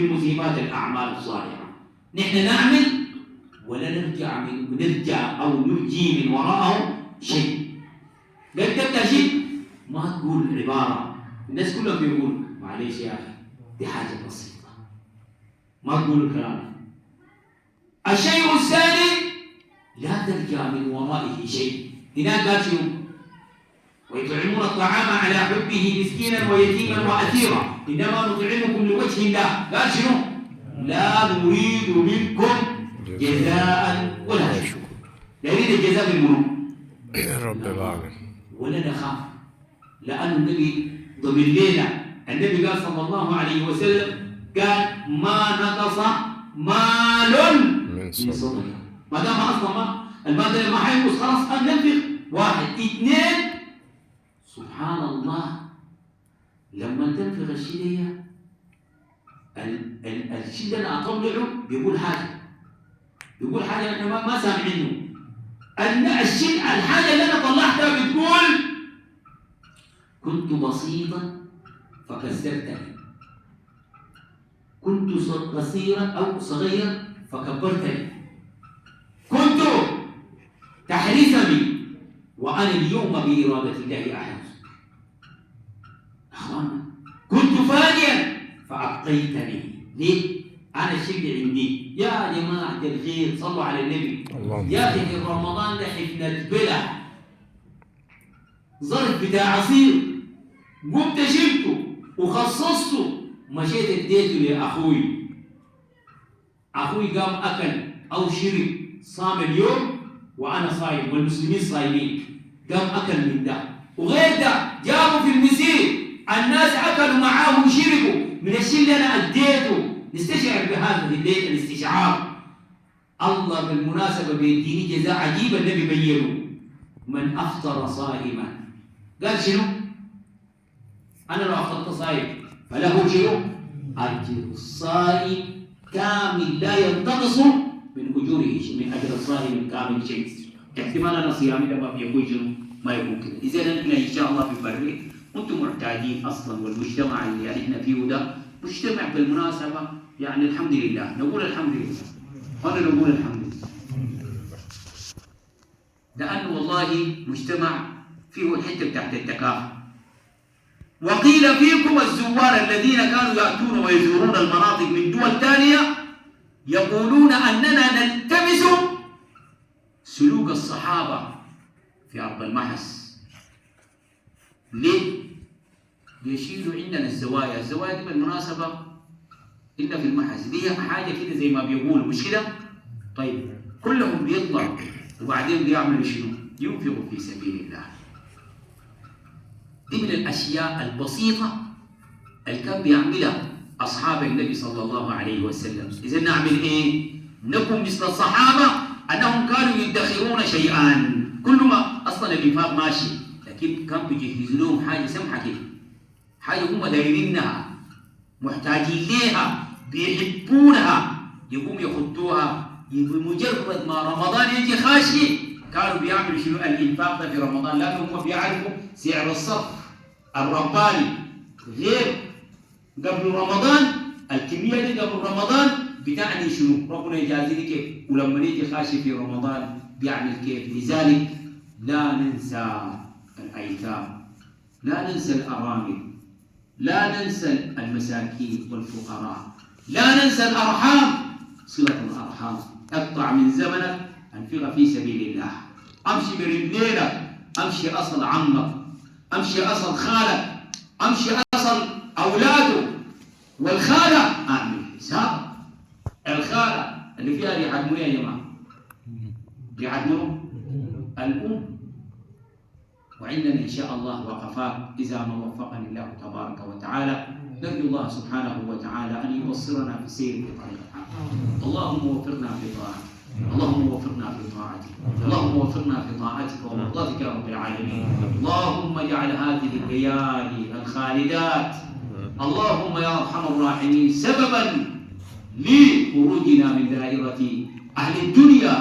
من مسيبات الأعمال الصالحة. نحن نعمل ولا نرجع أو نرجي من وراءه شيء. قد تبدأ شيء ما تقول عبارة الناس كلهم بيقول معليش يا أخي دي حاجة بسيطة، ما تقول الكلام. الشيء الثاني لا ترجع من ورائه شيء. هناك قال شنو؟ ويطعمون الطعام على حبه مسكينا ويتيما وأسيرا إنما نطعمكم لوجه الله. قال شنو؟ لا نريد منكم جزاء ولا شكر. لا يريد الجزاء من منو؟ رب العالمين. ولا نخاف، لأن النبي ضمن لنا. النبي قال صلى الله عليه وسلم قال ما نقص مال من صدقة. ما دام أصلا المال ده ما حينقص خلاص ننفق. واحد. اثنين، سبحان الله لما تنفق الشيء الشيء اللي أنا أطلعه بيقول حاجة نحن ما سامعينه. الشيء الحاجة اللي أنا طلعتها بتقول كنت بسيطا فكسرتني، كنت قصيرا أو صغيرا فكبرتني، كنت تحرسني وأنا اليوم بإرادة الله أحرس. أخوانا كنت فانيا فأبقيتني. ليه؟ أنا الشيء عندي يا جماعة الخير صلوا على النبي. يا أخي في رمضان ده حفنة بلع ظرف بتاع عصير قمت شلته وخصصته مشيت اديته لأخوي. أخوي قام أكل أو شرب صام اليوم وأنا صايم والمسلمين صايمين، قام أكل من ده وغير ده جابوا في المسير الناس أكلوا معاه وشربوا من الشيء اللي أنا أديته. نستشعر بهذا الليل الاستشعار. الله بالمناسبة بيديني جزاء عجيب. النبي بينه من أفطر صائما قال شنو؟ أنا لو أفطرت صائم فله شنو؟ أجر الصائم كامل لا ينتقص من أجوره من أجر الصائم كامل شيء. احتمال أنا صيامي ده ما بيكون شنو؟ ما يكون كده. إذا نحن إن شاء الله في بري وأنتم معتادين أصلا، والمجتمع اللي احنا فيه ده مجتمع بالمناسبة يعني الحمد لله. نقول الحمد لله. وأنا نقول الحمد لله لأنه والله مجتمع فيه الحتة بتاعت التكافؤ. وقيل فيكم الزوار الذين كانوا يأتون ويزورون المناطق من دول ثانية يقولون أننا نلتمس سلوك الصحابة في أرض المحس. ليه؟ يشيلوا عندنا الزوايا. الزوايا دي بالمناسبة إن في المحس دي حاجة كده زي ما بيقولوا مش كده؟ طيب كلهم بيطلعوا وبعدين بيعملوا شنو؟ ينفقوا في سبيل الله. دي من الأشياء البسيطة اللي كان بيعملها أصحاب النبي صلى الله عليه وسلم. إذا نعمل إيه؟ نكون مثل الصحابة أنهم كانوا يدخرون شيئا. كل ما أصلا الإنفاق ماشي لكن كان بيجهزوا لهم حاجة سمحة كده، حاجة هم دايرينها محتاجين ليها بيحبونها، يقوم يخطوها. بمجرد ما رمضان يجي خاشي كانوا بيعملوا شنو؟ الإنفاق ده في رمضان، لأنهم هم بيعرفوا سعر الصرف الرباني غير قبل رمضان. الكمية دي قبل رمضان بتعني شنو؟ ربنا يجازي كيف، ولما يجي خاشي في رمضان بيعمل كيف. لذلك لا ننسى الأيتام، لا ننسى الأرامل، لا ننسى المساكين والفقراء، لا ننسى الأرحام. صلة الأرحام اقطع من زمنك أنفق في سبيل الله. أمشي برجلينك، أمشي أصل عمك، أمشي أصل خالك، أمشي أصل أولاده. والخالة أعمل حساب. الخالة اللي فيها ريحة منو يا جماعة؟ ريحة منو؟ الأم. وعندنا إن شاء الله وقفات إذا ما وفقني الله تبارك وتعالى. نرجو الله سبحانه وتعالى أن يبصرنا في السير في طريق الحق. اللهم وفقنا في طاعتك، اللهم وفقنا في طاعتك، اللهم وفقنا في طاعتك ومرضاتك يا رب العالمين. اللهم اجعل هذه الليالي الخالدات اللهم يا أرحم الراحمين سببا لخروجنا من دائرة أهل الدنيا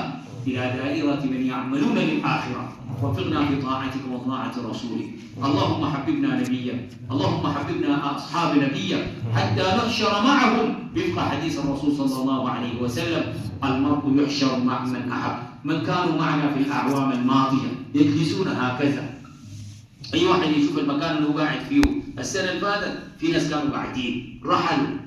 إلى دائرة من يعملون للآخرة. وفقنا في طاعتك وطاعة رسولك. اللهم حببنا نبيك، اللهم حببنا أصحاب نبيك حتى نحشر معهم وفق حديث الرسول صلى الله عليه وسلم: المرء يحشر مع من أحب. من كانوا معنا في الأعوام الماضية يجلسون هكذا، أي واحد يشوف المكان اللي هو قاعد فيه السنة اللي فاتت، في ناس كانوا قاعدين رحلوا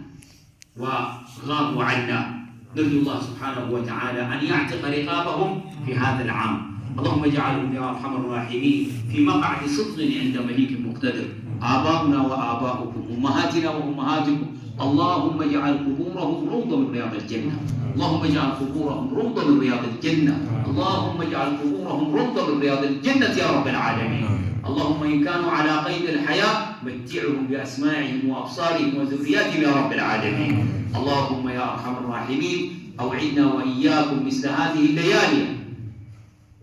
وغابوا عنا. نرجو الله سبحانه وتعالى أن يعتق رقابهم في هذا العام. اللهم اجعلهم يا أرحم الراحمين في مقعد صدق عند مليك مقتدر. آباؤنا وآباؤكم، أمهاتنا وأمهاتكم، اللهم اجعل قبورهم روضة من رياض الجنة. اللهم اجعل قبورهم روضة من رياض الجنة. اللهم اجعل قبورهم روضة من رياض الجنة يا رب العالمين. اللهم إن كانوا على قيد الحياة متعهم بأسماعهم وأبصارهم وذرياتهم يا رب العالمين. اللهم يا أرحم الراحمين أوعدنا وإياكم مثل هذه الليالي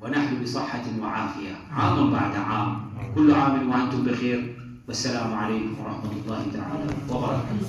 ونحن بصحة وعافية عاما بعد عام. كل عام وأنتم بخير، والسلام عليكم ورحمة الله تعالى وبركاته.